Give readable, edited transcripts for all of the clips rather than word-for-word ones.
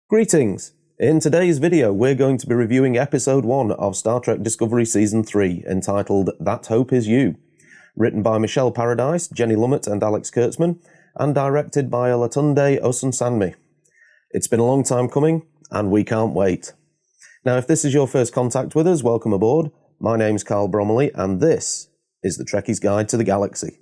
Greetings! In today's video, we're going to be reviewing Episode 1 of Star Trek Discovery Season 3, entitled That Hope Is You, written by Michelle Paradise, Jenny Lumet and Alex Kurtzman, and directed by Olatunde Osunsanmi. It's been a long time coming, and we can't wait. Now, if this is your first contact with us, welcome aboard. My name's Carl Bromley, and this is the Trekkie's Guide to the Galaxy.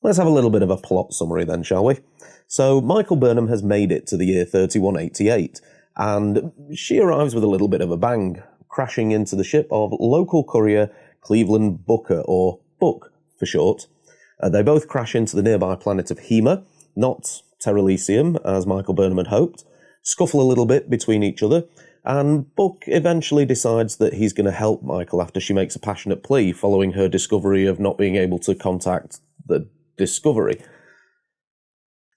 Let's have a little bit of a plot summary then, shall we? So, Michael Burnham has made it to the year 3188, and she arrives with a little bit of a bang, crashing into the ship of local courier Cleveland Booker, or Book for short. They both crash into the nearby planet of Hema, not Terrelysium, as Michael Burnham had hoped, scuffle a little bit between each other, and Book eventually decides that he's going to help Michael after she makes a passionate plea following her discovery of not being able to contact the Discovery.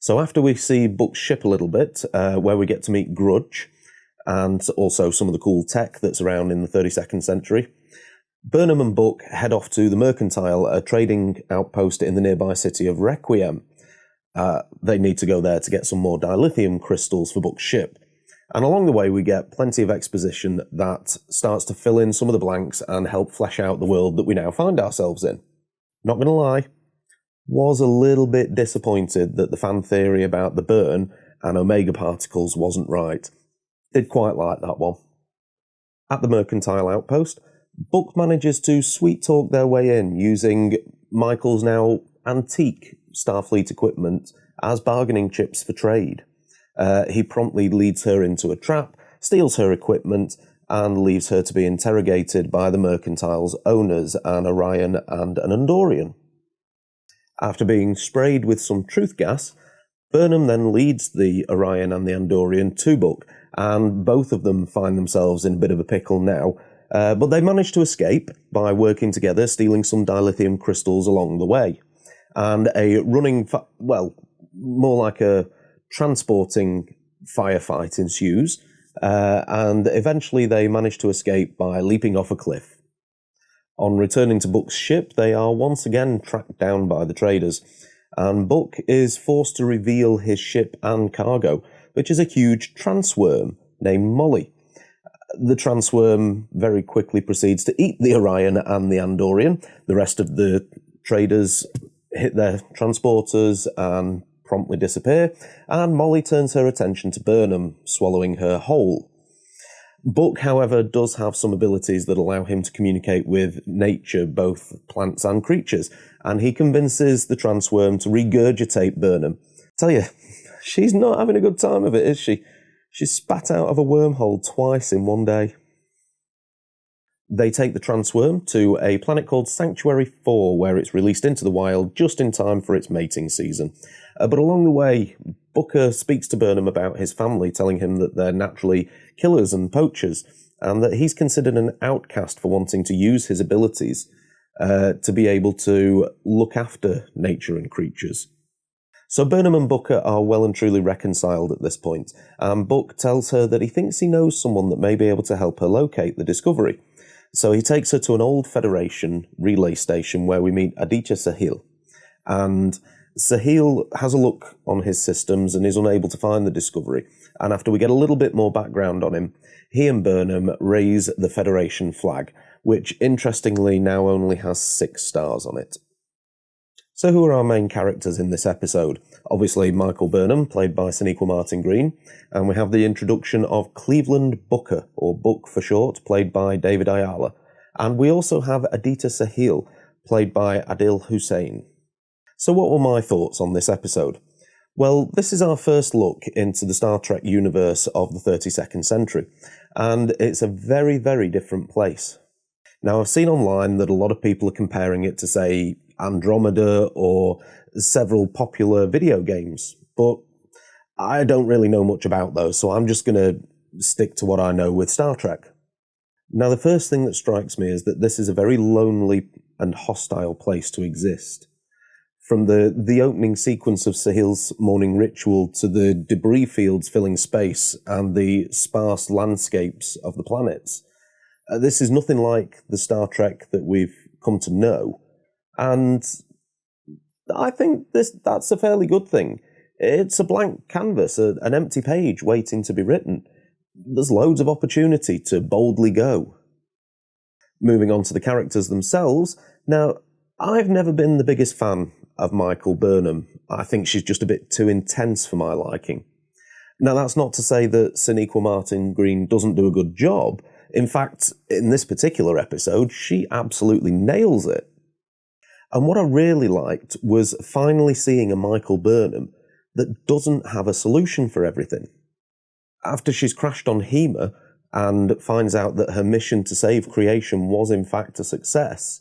So after we see Book's ship a little bit, where we get to meet Grudge, and also some of the cool tech that's around in the 32nd century, Burnham and Book head off to the Mercantile, a trading outpost in the nearby city of Requiem. They need to go there to get some more dilithium crystals for Book's ship. And along the way we get plenty of exposition that starts to fill in some of the blanks and help flesh out the world that we now find ourselves in. Not going to lie, was a little bit disappointed that the fan theory about the burn and omega particles wasn't right. Did quite like that one. At the Mercantile outpost, Book manages to sweet-talk their way in using Michael's now antique Starfleet equipment as bargaining chips for trade. He promptly leads her into a trap, steals her equipment, and leaves her to be interrogated by the Mercantile's owners, an Orion and an Andorian. After being sprayed with some truth gas, Burnham then leads the Orion and the Andorian to Book, and both of them find themselves in a bit of a pickle now, but they manage to escape by working together, stealing some dilithium crystals along the way. And a running, more like a transporting firefight ensues, and eventually they manage to escape by leaping off a cliff. On returning to Book's ship, they are once again tracked down by the traders, and Book is forced to reveal his ship and cargo, which is a huge transworm named Molly. The transworm very quickly proceeds to eat the Orion and the Andorian. The rest of the traders hit their transporters and promptly disappear, and Molly turns her attention to Burnham, swallowing her whole. Book, however, does have some abilities that allow him to communicate with nature, both plants and creatures, and he convinces the transworm to regurgitate Burnham. Tell you, she's not having a good time of it, is she? She's spat out of a wormhole twice in one day. They take the transworm to a planet called Sanctuary 4, where it's released into the wild just in time for its mating season. But along the way, Booker speaks to Burnham about his family, telling him that they're naturally killers and poachers, and that he's considered an outcast for wanting to use his abilities to be able to look after nature and creatures. So Burnham and Booker are well and truly reconciled at this point, and Book tells her that he thinks he knows someone that may be able to help her locate the Discovery. So he takes her to an old Federation relay station where we meet Aditya Sahil. And Sahil has a look on his systems and is unable to find the Discovery. And after we get a little bit more background on him, he and Burnham raise the Federation flag, which interestingly now only has 6 stars on it. So who are our main characters in this episode? Obviously Michael Burnham, played by Sonequa Martin Green, and we have the introduction of Cleveland Booker, or Book for short, played by David Ayala. And we also have Aditya Sahil, played by Adil Hussain. So what were my thoughts on this episode? Well, this is our first look into the Star Trek universe of the 32nd century, and it's a very, very different place. Now, I've seen online that a lot of people are comparing it to, say, Andromeda or several popular video games, but I don't really know much about those, so I'm just going to stick to what I know with Star Trek. Now, the first thing that strikes me is that this is a very lonely and hostile place to exist. From the opening sequence of Sahil's morning ritual to the debris fields filling space and the sparse landscapes of the planets, This is nothing like the Star Trek that we've come to know, and I think that's a fairly good thing. It's a blank canvas, an empty page waiting to be written. There's loads of opportunity to boldly go. Moving on to the characters themselves, now, I've never been the biggest fan of Michael Burnham. I think she's just a bit too intense for my liking. Now, that's not to say that Sonequa Martin Green doesn't do a good job. In fact, in this particular episode, she absolutely nails it. And what I really liked was finally seeing a Michael Burnham that doesn't have a solution for everything. After she's crashed on Hema and finds out that her mission to save creation was in fact a success,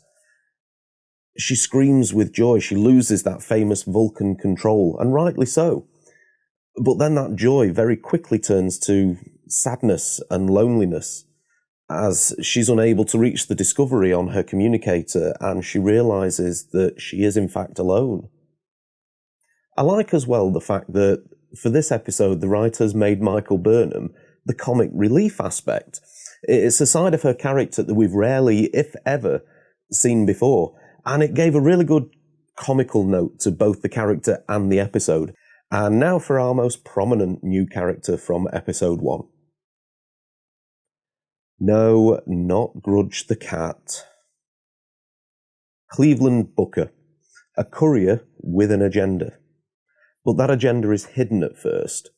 she screams with joy. She loses that famous Vulcan control, and rightly so. But then that joy very quickly turns to sadness and loneliness as she's unable to reach the discovery on her communicator, and she realises that she is in fact alone. I like as well the fact that for this episode the writers made Michael Burnham the comic relief aspect. It's a side of her character that we've rarely, if ever, seen before, and it gave a really good comical note to both the character and the episode. And now for our most prominent new character from episode 1. No, not Grudge the cat. Cleveland Booker, a courier with an agenda. But that agenda is hidden at first.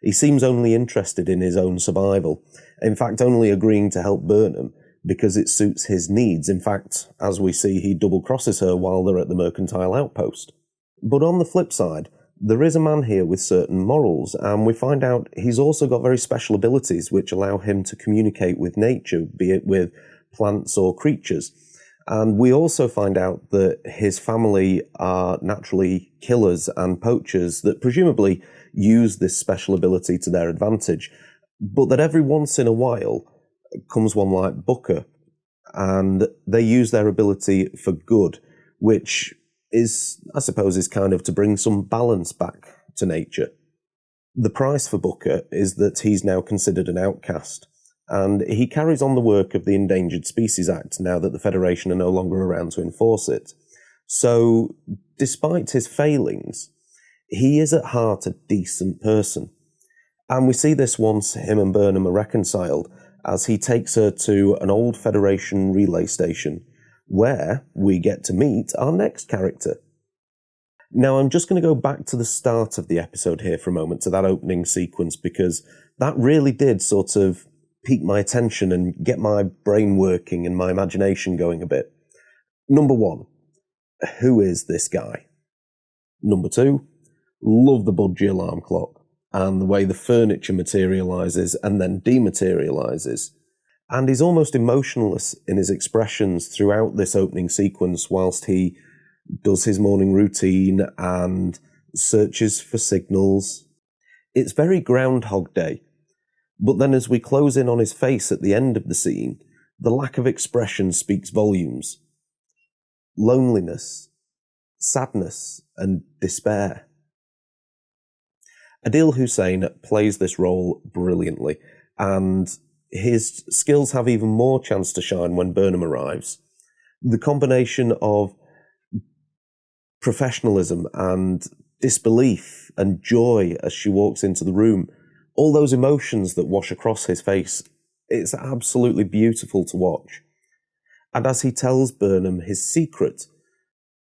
He seems only interested in his own survival, in fact only agreeing to help Burnham because it suits his needs. In fact, as we see, he double-crosses her while they're at the mercantile outpost. But on the flip side, there is a man here with certain morals, and we find out he's also got very special abilities which allow him to communicate with nature, be it with plants or creatures. And we also find out that his family are naturally killers and poachers that presumably use this special ability to their advantage, but that every once in a while comes one like Booker, and they use their ability for good, which is, I suppose, is kind of to bring some balance back to nature. The price for Booker is that he's now considered an outcast, and he carries on the work of the Endangered Species Act now that the Federation are no longer around to enforce it. So, despite his failings, he is at heart a decent person. And we see this once him and Burnham are reconciled, as he takes her to an old Federation relay station, where we get to meet our next character. Now, I'm just going to go back to the start of the episode here for a moment, to that opening sequence, because that really did sort of pique my attention and get my brain working and my imagination going a bit. Number 1, who is this guy? Number 2, love the budgie alarm clock and the way the furniture materialises and then dematerialises. And he's almost emotionless in his expressions throughout this opening sequence whilst he does his morning routine and searches for signals. It's very Groundhog Day. But then as we close in on his face at the end of the scene, the lack of expression speaks volumes. Loneliness, sadness, and despair. Adil Hussein plays this role brilliantly, and his skills have even more chance to shine when Burnham arrives. The combination of professionalism and disbelief and joy as she walks into the room, all those emotions that wash across his face, it's absolutely beautiful to watch. And as he tells Burnham his secret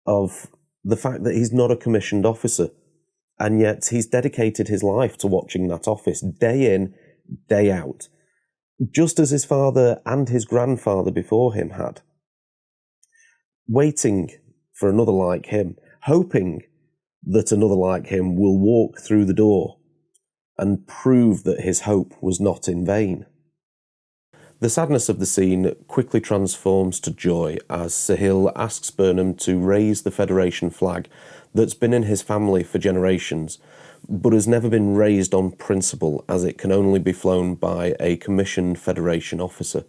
of the fact that he's not a commissioned officer, and yet he's dedicated his life to watching that office day in, day out, just as his father and his grandfather before him had. Waiting for another like him, hoping that another like him will walk through the door and prove that his hope was not in vain. The sadness of the scene quickly transforms to joy as Sahil asks Burnham to raise the Federation flag that's been in his family for generations, but has never been raised on principle as it can only be flown by a commissioned Federation officer.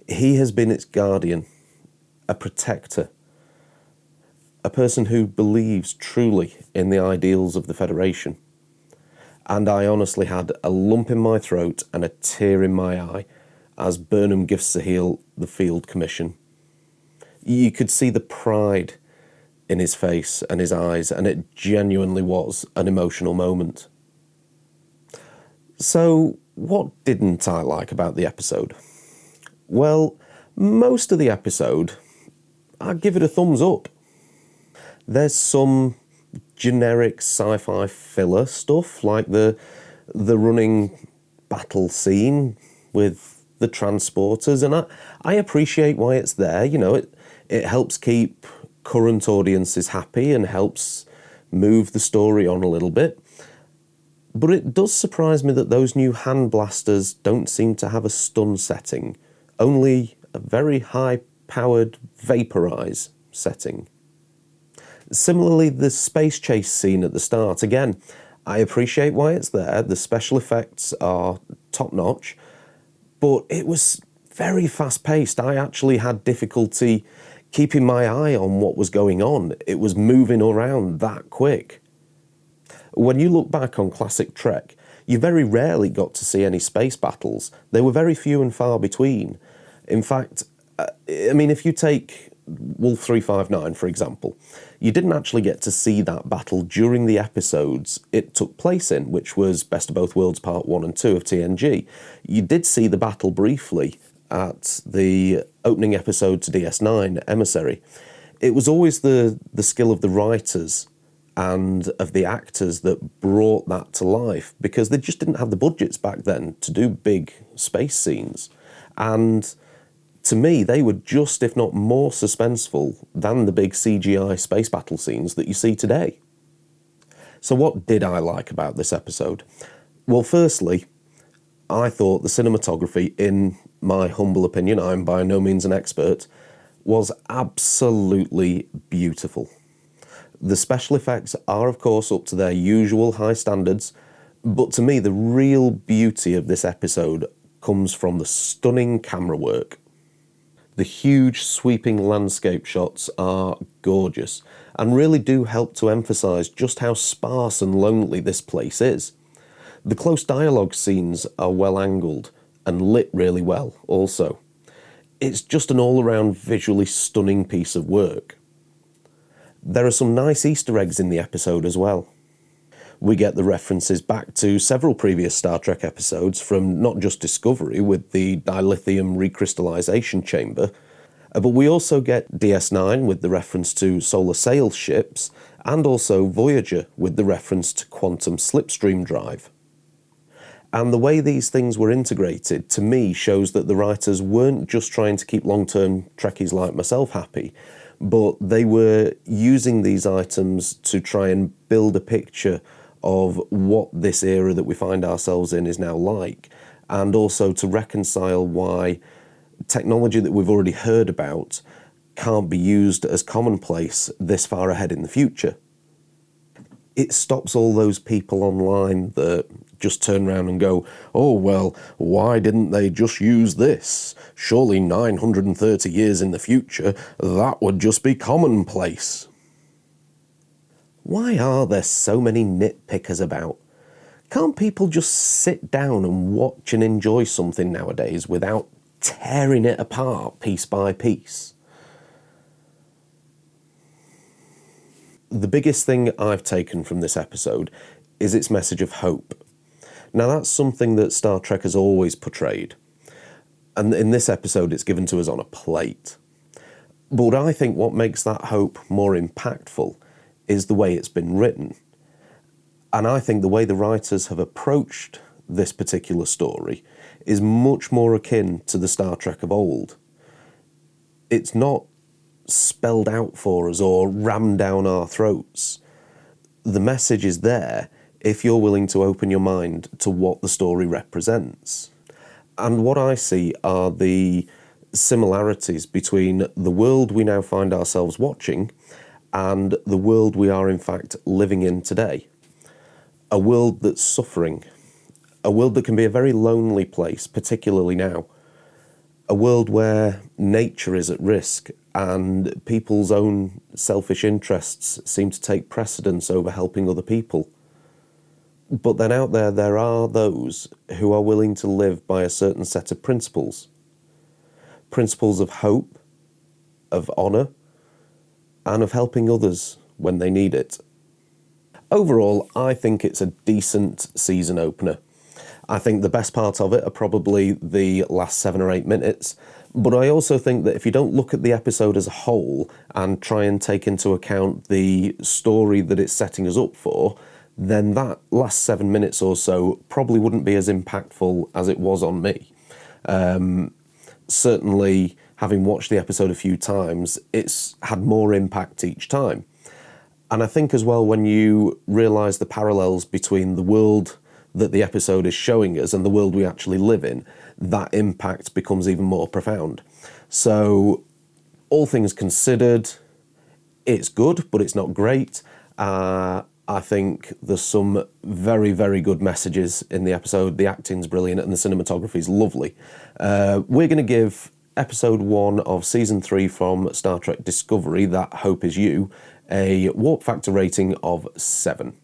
He has been its guardian, a protector, a person who believes truly in the ideals of the Federation. And I honestly had a lump in my throat and a tear in my eye as Burnham gives Sahil the field commission. You could see the pride in his face and his eyes, and it genuinely was an emotional moment. So, what didn't I like about the episode? Well, most of the episode, I'd give it a thumbs up. There's some generic sci-fi filler stuff, like the running battle scene with the transporters, and I appreciate why it's there. You know, it helps keep current audiences happy and helps move the story on a little bit. But it does surprise me that those new hand blasters don't seem to have a stun setting, only a very high-powered vaporize setting. Similarly, the space chase scene at the start, again, I appreciate why it's there. The special effects are top-notch, but it was very fast-paced. I actually had difficulty keeping my eye on what was going on. It was moving around that quick. When you look back on classic Trek, you very rarely got to see any space battles. They were very few and far between. In fact, if you take Wolf 359, for example, you didn't actually get to see that battle during the episodes it took place in, which was Best of Both Worlds Part 1 and 2 of TNG. You did see the battle briefly at the opening episode to DS9, Emissary. It was always the skill of the writers and of the actors that brought that to life, because they just didn't have the budgets back then to do big space scenes. And to me, they were just, if not more, suspenseful than the big CGI space battle scenes that you see today. So what did I like about this episode? Well, firstly, I thought the cinematography, in my humble opinion, I'm by no means an expert, was absolutely beautiful. The special effects are, of course, up to their usual high standards, but to me, the real beauty of this episode comes from the stunning camera work. The huge sweeping landscape shots are gorgeous and really do help to emphasise just how sparse and lonely this place is. The close dialogue scenes are well angled and lit really well also. It's just an all-around visually stunning piece of work. There are some nice Easter eggs in the episode as well. We get the references back to several previous Star Trek episodes, from not just Discovery with the dilithium recrystallization chamber, but we also get DS9 with the reference to solar sail ships, and also Voyager with the reference to quantum slipstream drive. And the way these things were integrated, to me, shows that the writers weren't just trying to keep long-term Trekkies like myself happy, but they were using these items to try and build a picture of what this era that we find ourselves in is now like, and also to reconcile why technology that we've already heard about can't be used as commonplace this far ahead in the future. It stops all those people online that just turn around and go, oh, well, why didn't they just use this? Surely 930 years in the future, that would just be commonplace. Why are there so many nitpickers about? Can't people just sit down and watch and enjoy something nowadays without tearing it apart piece by piece? The biggest thing I've taken from this episode is its message of hope. Now, that's something that Star Trek has always portrayed, and in this episode it's given to us on a plate. But I think what makes that hope more impactful is the way it's been written. And I think the way the writers have approached this particular story is much more akin to the Star Trek of old. It's not spelled out for us or rammed down our throats. The message is there if you're willing to open your mind to what the story represents. And what I see are the similarities between the world we now find ourselves watching and the world we are in fact living in today. A world that's suffering. A world that can be a very lonely place, particularly now. A world where nature is at risk and people's own selfish interests seem to take precedence over helping other people. But then out there are those who are willing to live by a certain set of principles. Principles of hope, of honour, and of helping others when they need it. Overall, I think it's a decent season opener. I think the best part of it are probably the last 7 or 8 minutes, but I also think that if you don't look at the episode as a whole and try and take into account the story that it's setting us up for, then that last 7 minutes or so probably wouldn't be as impactful as it was on me. Certainly, having watched the episode a few times, it's had more impact each time. And I think as well, when you realise the parallels between the world that the episode is showing us and the world we actually live in, that impact becomes even more profound. So, all things considered, it's good, but it's not great. I think there's some very, very good messages in the episode. The acting's brilliant and the cinematography is lovely. We're going to give episode 1 of season 3 from Star Trek Discovery, That Hope Is You, a warp factor rating of 7.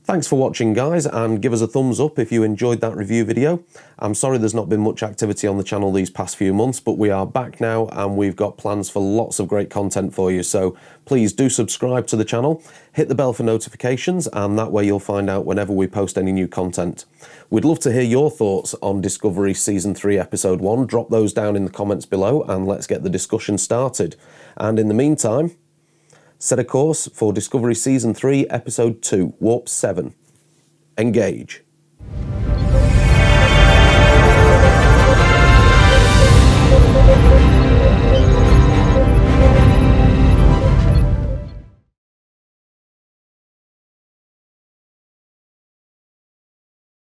Thanks for watching, guys, and give us a thumbs up if you enjoyed that review video. I'm sorry there's not been much activity on the channel these past few months, but we are back now and we've got plans for lots of great content for you, so please do subscribe to the channel, hit the bell for notifications, and that way you'll find out whenever we post any new content. We'd love to hear your thoughts on Discovery Season 3 Episode 1. Drop those down in the comments below and let's get the discussion started. And in the meantime, set a course for Discovery Season 3, Episode 2, Warp 7. Engage.